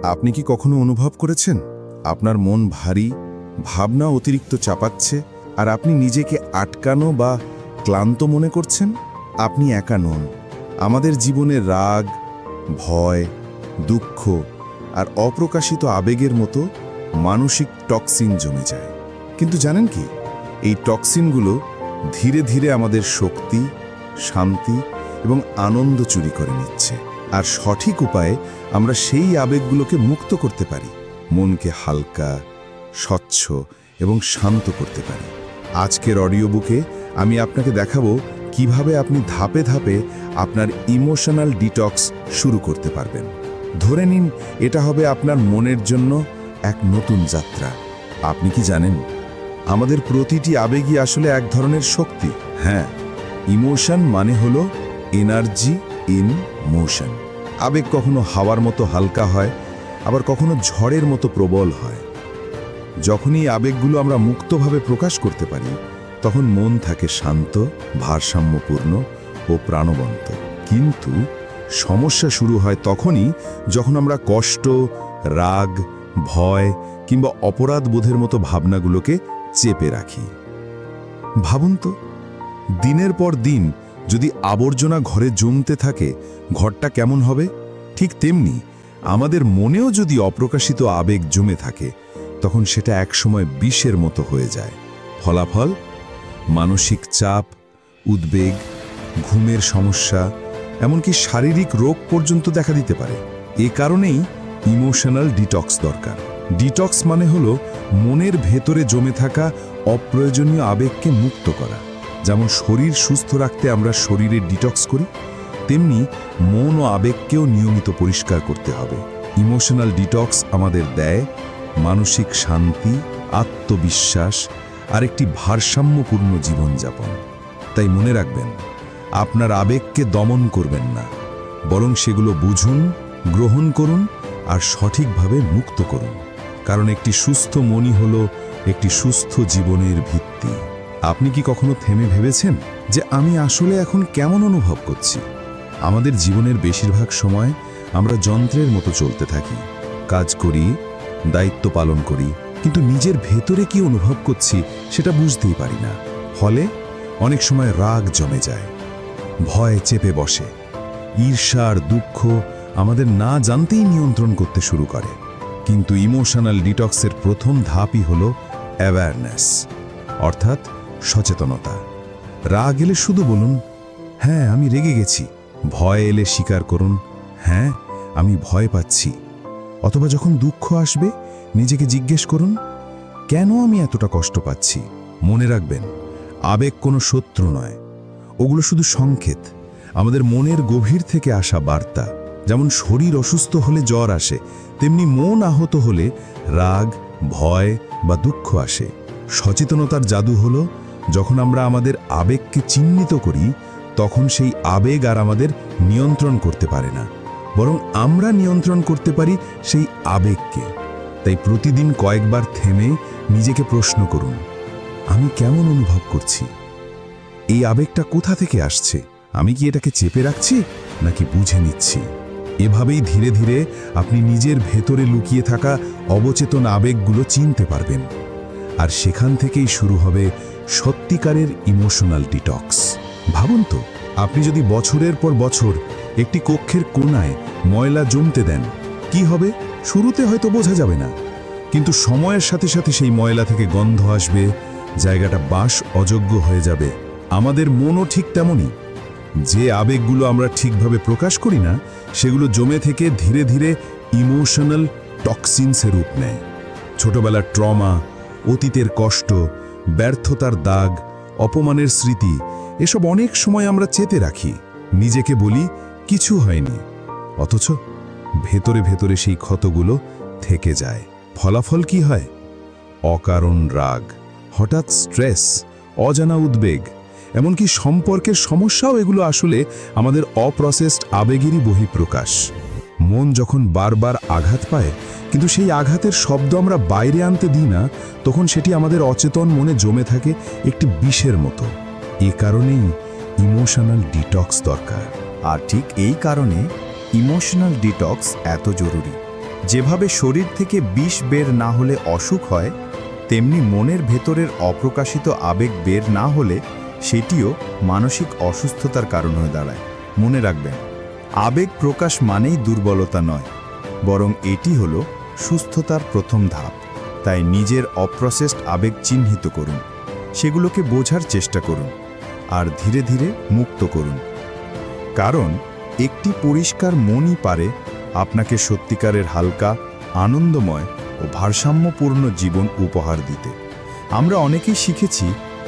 আপনি কি কখনো অনুভব করেছেন আপনার মন ভারী, ভাবনা অতিরিক্ত চাপাচ্ছে, আর আপনি নিজেকে আটকানো বা ক্লান্ত মনে করছেন? আপনি একা নন। আমাদের জীবনে রাগ, ভয়, দুঃখ আর অপ্রকাশিত আবেগের মতো মানসিক টক্সিন জমে যায়। কিন্তু জানেন কি, এই টক্সিনগুলো ধীরে ধীরে আমাদের শক্তি, শান্তি এবং আনন্দ চুরি করে নিচ্ছে। আর সঠিক উপায়ে আমরা সেই আবেগগুলোকে মুক্ত করতে পারি, মনকে হালকা, স্বচ্ছ এবং শান্ত করতে পারি। আজকের অডিও বুকে আমি আপনাকে দেখাবো কিভাবে আপনি ধাপে ধাপে আপনার ইমোশনাল ডিটক্স শুরু করতে পারবেন। ধরে নিন এটা হবে আপনার মনের জন্য এক নতুন যাত্রা। আপনি কি জানেন, আমাদের প্রতিটি আবেগই আসলে এক ধরনের শক্তি। হ্যাঁ, ইমোশন মানে হলো এনার্জি ইন মোশন। আবেগ কখনো হাওয়ার মতো হালকা হয়, আবার কখনো ঝড়ের মতো প্রবল হয়। যখনই আবেগগুলো আমরা মুক্তভাবে প্রকাশ করতে পারি, তখন মন থাকে শান্ত, ভারসাম্যপূর্ণ ও প্রাণবন্ত। কিন্তু সমস্যা শুরু হয় তখনই যখন আমরা কষ্ট, রাগ, ভয় কিংবা অপরাধ বোধের মতো ভাবনাগুলোকে চেপে রাখি। ভাবুন তো, দিনের পর দিন যদি আবর্জনা ঘরে জমতে থাকে, ঘরটা কেমন হবে? ঠিক তেমনি আমাদের মনেও যদি অপ্রকাশিত আবেগ জমে থাকে, তখন সেটা একসময় বিষের মতো হয়ে যায়। ফলাফল মানসিক চাপ, উদ্বেগ, ঘুমের সমস্যা, এমনকি শারীরিক রোগ পর্যন্ত দেখা দিতে পারে। এ কারণেই ইমোশনাল ডিটক্স দরকার। ডিটক্স মানে হলো মনের ভেতরে জমে থাকা অপ্রয়োজনীয় আবেগকে মুক্ত করা। যেমন শরীর সুস্থ রাখতে আমরা শরীরের ডিটক্স করি, তেমনি মন ও আবেগকেও নিয়মিত পরিষ্কার করতে হবে। ইমোশনাল ডিটক্স আমাদের দেয় মানসিক শান্তি, আত্মবিশ্বাস আর একটি ভারসাম্যপূর্ণ জীবনযাপন। তাই মনে রাখবেন, আপনার আবেগকে দমন করবেন না, বরং সেগুলো বুঝুন, গ্রহণ করুন আর সঠিকভাবে মুক্ত করুন। কারণ একটি সুস্থ মনই হলো একটি সুস্থ জীবনের ভিত্তি। আপনি কি কখনো থেমে ভেবেছেন যে আমি আসলে এখন কেমন অনুভব করছি? আমাদের জীবনের বেশিরভাগ সময় আমরা যন্ত্রের মতো চলতে থাকি। কাজ করি, দায়িত্ব পালন করি, কিন্তু নিজের ভেতরে কি অনুভব করছি সেটা বুঝতেই পারি না। ফলে অনেক সময় রাগ জমে যায়, ভয় চেপে বসে, ঈর্ষা আর দুঃখ আমাদের না জানতেই নিয়ন্ত্রণ করতে শুরু করে। কিন্তু ইমোশনাল ডিটক্সের প্রথম ধাপই হলো অ্যাওয়ারনেস, অর্থাৎ সচেতনতা। রাগ এলে শুধু বলুন, হ্যাঁ আমি রেগে গেছি। ভয় এলে স্বীকার করুন, হ্যাঁ আমি ভয় পাচ্ছি। অথবা যখন দুঃখ আসবে, নিজেকে জিজ্ঞেস করুন, কেন আমি এতটা কষ্ট পাচ্ছি? মনে রাখবেন, আবেগ কোনো শত্রু নয়, ওগুলো শুধু সংকেত, আমাদের মনের গভীর থেকে আসা বার্তা। যেমন শরীর অসুস্থ হলে জ্বর আসে, তেমনি মন আহত হলে রাগ, ভয় বা দুঃখ আসে। সচেতনতার জাদু হলো, যখন আমরা আমাদের আবেগকে চিহ্নিত করি, তখন সেই আবেগ আর আমাদের নিয়ন্ত্রণ করতে পারে না, বরং আমরা নিয়ন্ত্রণ করতে পারি সেই আবেগকে। তাই প্রতিদিন কয়েকবার থেমে নিজেকে প্রশ্ন করুন, আমি কেমন অনুভব করছি? এই আবেগটা কোথা থেকে আসছে? আমি কি এটাকে চেপে রাখছি নাকি বুঝে নিচ্ছি? এভাবেই ধীরে ধীরে আপনি নিজের ভেতরে লুকিয়ে থাকা অবচেতন আবেগগুলো চিনতে পারবেন। আর সেখান থেকেই শুরু হবে সত্যিকারের ইমোশনাল ডিটক্স। ভাবুন তো, আপনি যদি বছরের পর বছর একটি কক্ষের কোণায় ময়লা জমতে দেন, কি হবে? শুরুতে হয়তো বোঝা যাবে না, কিন্তু সময়ের সাথে সাথে সেই ময়লা থেকে গন্ধ আসবে, জায়গাটা বাস অযোগ্য হয়ে যাবে। আমাদের মনও ঠিক তেমনই। যে আবেগগুলো আমরা ঠিকভাবে প্রকাশ করি না, সেগুলো জমে থেকে ধীরে ধীরে ইমোশনাল টক্সিনসের রূপ নেয়। ছোটবেলার ট্রমা, অতীতের কষ্ট, ব্যর্থতার দাগ, অপমানের স্মৃতি, এসব অনেক সময় আমরা চেপে রাখি। নিজেকে বলি কিছু হয়নি, অথচ ভেতরে ভেতরে সেই ক্ষতগুলো থেকে যায়। ফলাফল কি হয়? অকারণ রাগ, হঠাৎ স্ট্রেস, অজানা উদ্বেগ, এমনকি সম্পর্কের সমস্যাও এগুলো আসলে আমাদের অপ্রসেসড আবেগেরই বহিঃপ্রকাশ। মন যখন বারবার আঘাত পায়, কিন্তু সেই আঘাতের শব্দ আমরা বাইরে আনতে দিই না, তখন সেটি আমাদের অচেতন মনে জমে থাকে একটি বিষের মতো। এ কারণেই ইমোশনাল ডিটক্স দরকার। আর ঠিক এই কারণে ইমোশনাল ডিটক্স এত জরুরি। যেভাবে শরীর থেকে বিষ বের না হলে অসুখ হয়, তেমনি মনের ভেতরের অপ্রকাশিত আবেগ বের না হলে সেটিও মানসিক অসুস্থতার কারণ হয়ে দাঁড়ায়। মনে রাখবেন, আবেগ প্রকাশ মানেই দুর্বলতা নয়, বরং এটি হলো সুস্থতার প্রথম ধাপ। তাই নিজের অপ্রসেসড আবেগ চিহ্নিত করুন, সেগুলোকে বোঝার চেষ্টা করুন, আর ধীরে ধীরে মুক্ত করুন। কারণ একটি পরিষ্কার মনই পারে আপনাকে সত্যিকারের হালকা, আনন্দময় ও ভারসাম্যপূর্ণ জীবন উপহার দিতে। আমরা অনেকেই শিখেছি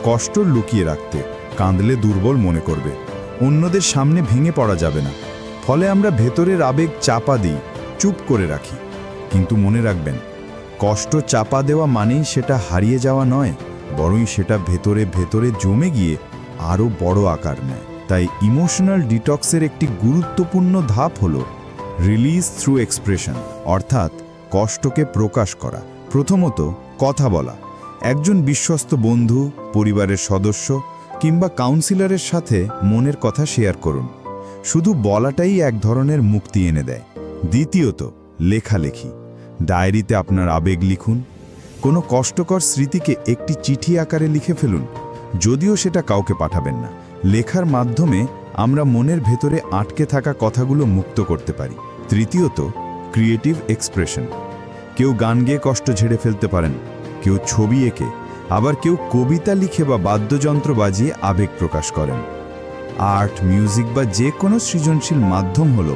কষ্ট লুকিয়ে রাখতে, কাঁদলে দুর্বল মনে করবে, অন্যদের সামনে ভেঙে পড়া যাবে না। ফলে আমরা ভেতরের আবেগ চাপা দিই, চুপ করে রাখি। কিন্তু মনে রাখবেন, কষ্ট চাপা দেওয়া মানেই সেটা হারিয়ে যাওয়া নয়, বরং সেটা ভেতরে ভেতরে জমে গিয়ে আরও বড় আকার নেয়। তাই ইমোশনাল ডিটক্সের একটি গুরুত্বপূর্ণ ধাপ হলো রিলিজ থ্রু এক্সপ্রেশন, অর্থাৎ কষ্টকে প্রকাশ করা। প্রথমত, কথা বলা। একজন বিশ্বস্ত বন্ধু, পরিবারের সদস্য কিংবা কাউন্সিলরের সাথে মনের কথা শেয়ার করুন। শুধু বলাটাই এক ধরনের মুক্তি এনে দেয়। দ্বিতীয়ত, লেখালেখি। ডায়েরিতে আপনার আবেগ লিখুন। কোনো কষ্টকর স্মৃতিকে একটি চিঠি আকারে লিখে ফেলুন, যদিও সেটা কাউকে পাঠাবেন না। লেখার মাধ্যমে আমরা মনের ভেতরে আটকে থাকা কথাগুলো মুক্ত করতে পারি। তৃতীয়ত, ক্রিয়েটিভ এক্সপ্রেশন। কেউ গান গেয়ে কষ্ট ঝেড়ে ফেলতে পারেন, কেউ ছবি এঁকে, আবার কেউ কবিতা লিখে বা বাদ্যযন্ত্র বাজিয়ে আবেগ প্রকাশ করেন। আর্ট, মিউজিক বা যে কোনো সৃজনশীল মাধ্যম হলো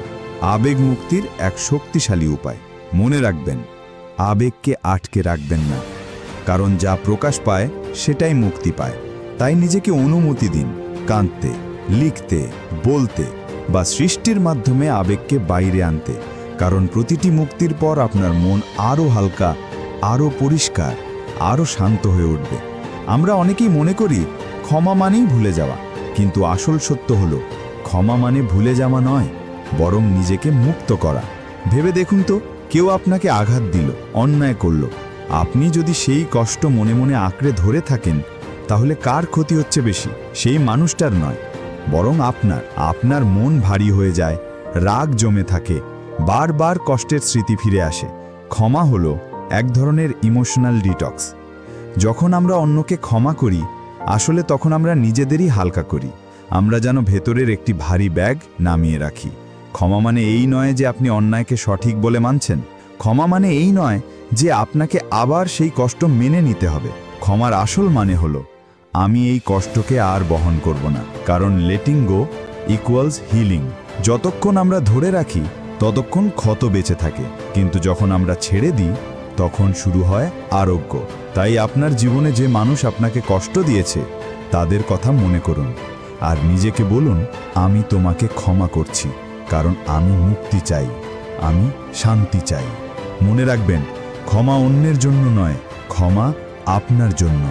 আবেগ মুক্তির এক শক্তিশালী উপায়। মনে রাখবেন, আবেগকে আটকে রাখবেন না, কারণ যা প্রকাশ পায় সেটাই মুক্তি পায়। তাই নিজেকে অনুমতি দিন কাঁদতে, লিখতে, বলতে বা সৃষ্টির মাধ্যমে আবেগকে বাইরে আনতে। কারণ প্রতিটি মুক্তির পর আপনার মন আরও হালকা, আরও পরিষ্কার, আরও শান্ত হয়ে উঠবে। আমরা অনেকেই মনে করি ক্ষমা মানেই ভুলে যাওয়া, কিন্তু আসল সত্য হলো ক্ষমা মানে ভুলে যাওয়া নয়, বরং নিজেকে মুক্ত করা। ভেবে দেখুন তো, কেউ আপনাকে আঘাত দিল, অন্যায় করল, আপনি যদি সেই কষ্ট মনে মনে আঁকড়ে ধরে থাকেন, তাহলে কার ক্ষতি হচ্ছে বেশি? সেই মানুষটার নয়, বরং আপনার মন ভারী হয়ে যায়, রাগ জমে থাকে, বারবার কষ্টের স্মৃতি ফিরে আসে। ক্ষমা হলো এক ধরনের ইমোশনাল ডিটক্স। যখন আমরা অন্যকে ক্ষমা করি, আসলে তখন আমরা নিজেদেরই হালকা করি। আমরা যেন ভেতরের একটি ভারী ব্যাগ নামিয়ে রাখি। ক্ষমা মানে এই নয় যে আপনি অন্যায়কে সঠিক বলে মানছেন। ক্ষমা মানে এই নয় যে আপনাকে আবার সেই কষ্ট মেনে নিতে হবে। ক্ষমার আসল মানে হলো, আমি এই কষ্টকে আর বহন করব না। কারণ লেটিং গো ইকুয়ালস হিলিং। যতক্ষণ আমরা ধরে রাখি, ততক্ষণ ক্ষত বেঁচে থাকে, কিন্তু যখন আমরা ছেড়ে দিই, তখন শুরু হয় আরোগ্য। তাই আপনার জীবনে যে মানুষ আপনাকে কষ্ট দিয়েছে, তাদের কথা মনে করুন আর নিজেকে বলুন, আমি তোমাকে ক্ষমা করছি, কারণ আমি মুক্তি চাই, আমি শান্তি চাই। মনে রাখবেন, ক্ষমা অন্যের জন্য নয়, ক্ষমা আপনার জন্য।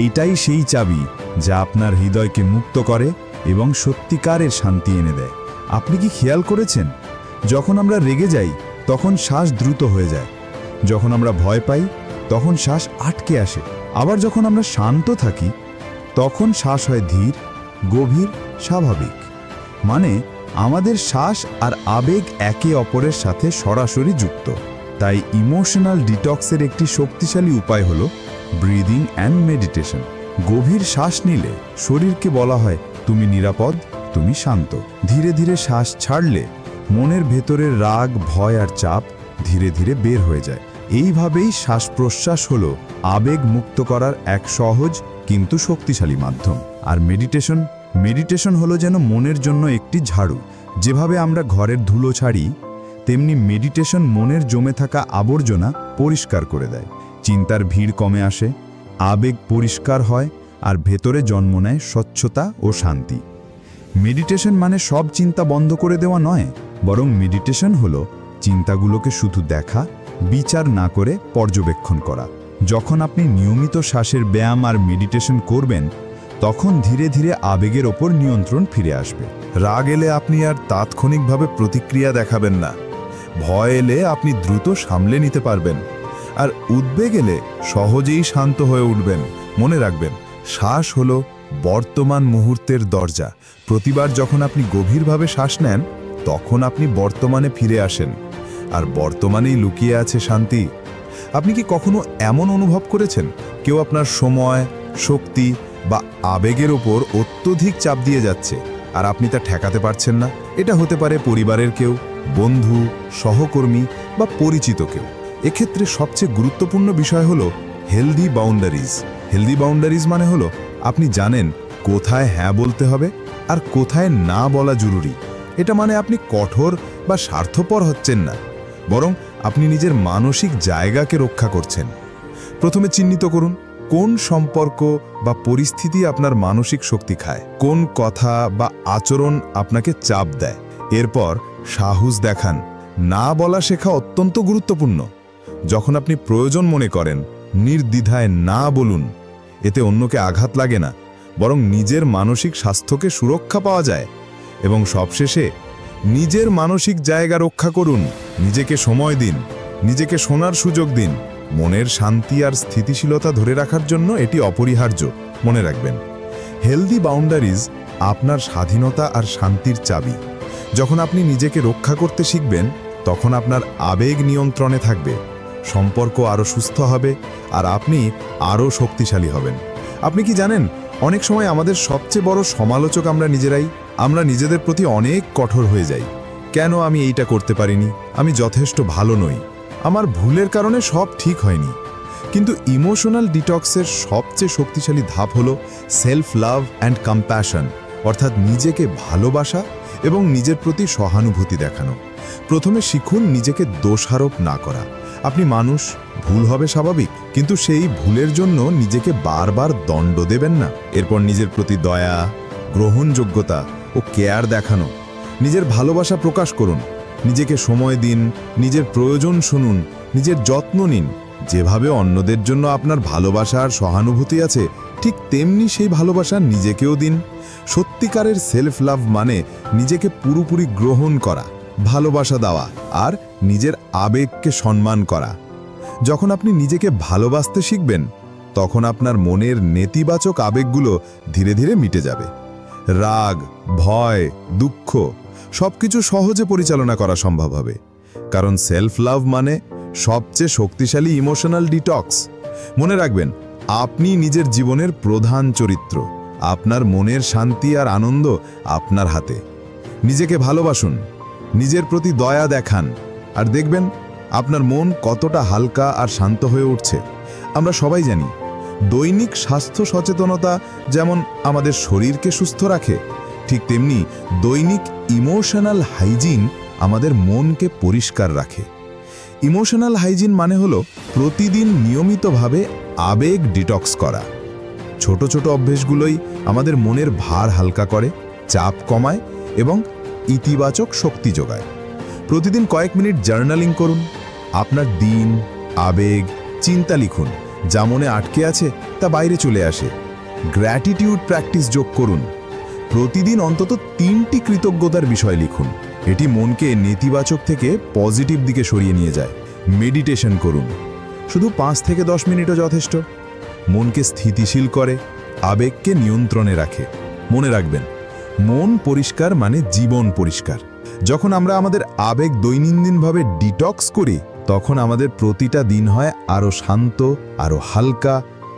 এইটাই সেই চাবি যা আপনার হৃদয়কে মুক্ত করে এবং সত্যিকারের শান্তি এনে দেয়। আপনি কি খেয়াল করেছেন, যখন আমরা রেগে যাই তখন শ্বাস দ্রুত হয়ে যায়, যখন আমরা ভয় পাই তখন শ্বাস আটকে আসে, আবার যখন আমরা শান্ত থাকি তখন শ্বাস হয় ধীর, গভীর, স্বাভাবিক। মানে আমাদের শ্বাস আর আবেগ একে অপরের সাথে সরাসরি যুক্ত। তাই ইমোশনাল ডিটক্সের একটি শক্তিশালী উপায় হলো ব্রিদিং অ্যান্ড মেডিটেশন। গভীর শ্বাস নিলে শরীরকে বলা হয়, তুমি নিরাপদ, তুমি শান্ত। ধীরে ধীরে শ্বাস ছাড়লে মনের ভেতরের রাগ, ভয় আর চাপ ধীরে ধীরে বের হয়ে যায়। এইভাবেই শ্বাস প্রশ্বাস হলো আবেগ মুক্ত করার এক সহজ কিন্তু শক্তিশালী মাধ্যম। আর মেডিটেশন হলো যেন মনের জন্য একটি ঝাড়ু। যেভাবে আমরা ঘরের ধুলো ছাড়ি, তেমনি মেডিটেশন মনের জমে থাকা আবর্জনা পরিষ্কার করে দেয়। চিন্তার ভিড় কমে আসে, আবেগ পরিষ্কার হয় আর ভেতরে জন্ম নেয় স্বচ্ছতা ও শান্তি। মেডিটেশন মানে সব চিন্তা বন্ধ করে দেওয়া নয়, বরং মেডিটেশন হলো চিন্তাগুলোকে শুধু দেখা, বিচার না করে পর্যবেক্ষণ করা। যখন আপনি নিয়মিত শ্বাসের ব্যায়াম আর মেডিটেশন করবেন, তখন ধীরে ধীরে আবেগের ওপর নিয়ন্ত্রণ ফিরে আসবে। রাগ এলে আপনি আর তাৎক্ষণিকভাবে প্রতিক্রিয়া দেখাবেন না। ভয় এলে আপনি দ্রুত সামলে নিতে পারবেন, আর উদ্বেগ এলে সহজেই শান্ত হয়ে উঠবেন। মনে রাখবেন, শ্বাস হলো বর্তমান মুহূর্তের দরজা। প্রতিবার যখন আপনি গভীরভাবে শ্বাস নেন, তখন আপনি বর্তমানে ফিরে আসেন। আর বর্তমানেই লুকিয়ে আছে শান্তি। আপনি কি কখনো এমন অনুভব করেছেন কেউ আপনার সময়, শক্তি বা আবেগের ওপর অত্যধিক চাপ দিয়ে যাচ্ছে আর আপনি তা ঠেকাতে পারছেন না? এটা হতে পারে পরিবারের কেউ, বন্ধু, সহকর্মী বা পরিচিত কেউ। এক্ষেত্রে সবচেয়ে গুরুত্বপূর্ণ বিষয় হলো হেলদি বাউন্ডারিজ। হেলদি বাউন্ডারিজ মানে হলো আপনি জানেন কোথায় হ্যাঁ বলতে হবে আর কোথায় না বলা জরুরি। এটা মানে আপনি কঠোর বা স্বার্থপর হচ্ছেন না, বরং আপনি নিজের মানসিক জায়গাকে রক্ষা করছেন। প্রথমে চিহ্নিত করুন কোন সম্পর্ক বা পরিস্থিতি আপনার মানসিক শক্তি খায়, কোন কথা বা আচরণ আপনাকে চাপ দেয়। এরপর সাহস দেখান। না বলা শেখা অত্যন্ত গুরুত্বপূর্ণ। যখন আপনি প্রয়োজন মনে করেন, নির্দ্বিধায় না বলুন। এতে অন্যকে আঘাত লাগে না, বরং নিজের মানসিক স্বাস্থ্যকে সুরক্ষা পাওয়া যায়। এবং সবশেষে নিজের মানসিক জায়গা রক্ষা করুন। নিজেকে সময় দিন, নিজেকে শোনার সুযোগ দিন। মনের শান্তি আর স্থিতিশীলতা ধরে রাখার জন্য এটি অপরিহার্য। মনে রাখবেন, হেলদি বাউন্ডারিজ আপনার স্বাধীনতা আর শান্তির চাবি। যখন আপনি নিজেকে রক্ষা করতে শিখবেন, তখন আপনার আবেগ নিয়ন্ত্রণে থাকবে, সম্পর্ক আরও সুস্থ হবে আর আপনি আরও শক্তিশালী হবেন। আপনি কি জানেন, অনেক সময় আমাদের সবচেয়ে বড় সমালোচক আমরা নিজেরাই। আমরা নিজেদের প্রতি অনেক কঠোর হয়ে যাই। কেন আমি এইটা করতে পারিনি? আমি যথেষ্ট ভালো নই। আমার ভুলের কারণে সব ঠিক হয়নি। কিন্তু ইমোশনাল ডিটক্সের সবচেয়ে শক্তিশালী ধাপ হলো সেলফ লাভ অ্যান্ড কম্প্যাশন, অর্থাৎ নিজেকে ভালোবাসা এবং নিজের প্রতি সহানুভূতি দেখানো। প্রথমে শিখুন নিজেকে দোষারোপ না করা। আপনি মানুষ, ভুল হবে স্বাভাবিক, কিন্তু সেই ভুলের জন্য নিজেকে বারবার দণ্ড দেবেন না। এরপর নিজের প্রতি দয়া, গ্রহণযোগ্যতা ও কেয়ার দেখানো। নিজের ভালোবাসা প্রকাশ করুন। নিজেকে সময় দিন, নিজের প্রয়োজন শুনুন, নিজের যত্ন নিন। যেভাবে অন্যদের জন্য আপনার ভালোবাসা আর সহানুভূতি আছে, ঠিক তেমনি সেই ভালোবাসা নিজেকেও দিন। সত্যিকারের সেলফ লাভ মানে নিজেকে পুরোপুরি গ্রহণ করা, ভালোবাসা দেওয়া আর নিজের আবেগকে সম্মান করা। যখন আপনি নিজেকে ভালোবাসতে শিখবেন, তখন আপনার মনের নেতিবাচক আবেগগুলো ধীরে ধীরে মিটে যাবে। রাগ, ভয়, দুঃখ সবকিছু সহজে পরিচালনা করা সম্ভব হবে, কারণ সেলফ লাভ মানে সবচেয়ে শক্তিশালী ইমোশনাল ডিটক্স। মনে রাখবেন, আপনি নিজের জীবনের প্রধান চরিত্র। আপনার মনের শান্তি আর আনন্দ আপনার হাতে। নিজেকে ভালোবাসুন, নিজের প্রতি দয়া দেখান, আর দেখবেন আপনার মন কতটা হালকা আর শান্ত হয়ে উঠছে। আমরা সবাই জানি, দৈনিক স্বাস্থ্য সচেতনতা যেমন আমাদের শরীরকে সুস্থ রাখে, ঠিক তেমনি দৈনিক ইমোশনাল হাইজিন আমাদের মনকে পরিষ্কার রাখে। ইমোশনাল হাইজিন মানে হলো প্রতিদিন নিয়মিতভাবে আবেগ ডিটক্স করা। ছোট ছোট অভ্যেসগুলোই আমাদের মনের ভার হালকা করে, চাপ কমায় এবং ইতিবাচক শক্তি যোগায়। প্রতিদিন কয়েক মিনিট জার্নালিং করুন। আপনার দিন, আবেগ, চিন্তা লিখুন। যা মনে আটকে আছে তা বাইরে চলে আসে। গ্র্যাটিটিউড প্র্যাকটিস যোগ করুন। প্রতিদিন অন্তত 3টি কৃতজ্ঞতার বিষয় লিখুন। এটি মনকে নেতিবাচক থেকে পজিটিভ দিকে সরিয়ে নিয়ে যায়। মেডিটেশন করুন। শুধু 5 থেকে 10 মিনিটও যথেষ্ট। মনকে স্থিতিশীল করে, আবেগকে নিয়ন্ত্রণে রাখে। মনে রাখবেন, মন পরিষ্কার মানে জীবন পরিষ্কার। যখন আমরা আমাদের আবেগ দৈনন্দিনভাবে ডিটক্স করি, তখন আমাদের প্রতিটা দিন হয় আরও শান্ত, আরও হালকা,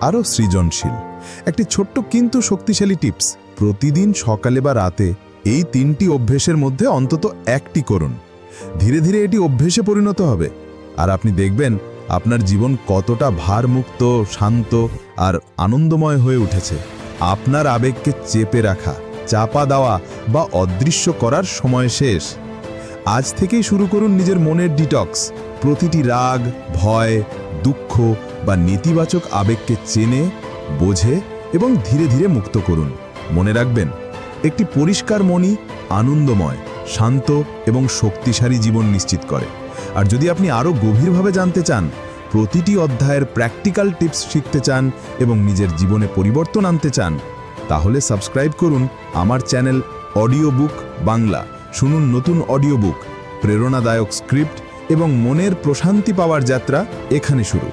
আরও সৃজনশীল। একটি ছোট্ট কিন্তু শক্তিশালী টিপস: প্রতিদিন সকালে বা রাতে এই 3টি অভ্যেসের মধ্যে অন্তত একটি করুন। ধীরে ধীরে এটি অভ্যেসে পরিণত হবে, আর আপনি দেখবেন আপনার জীবন কতটা ভারমুক্ত, শান্ত আর আনন্দময় হয়ে উঠেছে। আপনার আবেগকে চেপে রাখা, চাপা দেওয়া বা অদৃশ্য করার সময় শেষ। আজ থেকেই শুরু করুন নিজের মনের ডিটক্স। প্রতিটি রাগ, ভয়, দুঃখ বা নেতিবাচক আবেগকে চেনে, বোঝে এবং ধীরে ধীরে মুক্ত করুন। মনে রাখবেন, একটি পরিষ্কার মনই আনন্দময়, শান্ত এবং শক্তিশালী জীবন নিশ্চিত করে। আর যদি আপনি আরও গভীরভাবে জানতে চান, প্রতিটি অধ্যায়ের প্র্যাকটিক্যাল টিপস শিখতে চান এবং নিজের জীবনে পরিবর্তন আনতে চান, তাহলে সাবস্ক্রাইব করুন আমার চ্যানেল অডিও বুক বাংলা। শুনুন নতুন অডিও বুক, প্রেরণাদায়ক স্ক্রিপ্ট এবং মনের প্রশান্তি পাওয়ার যাত্রা এখানে শুরু।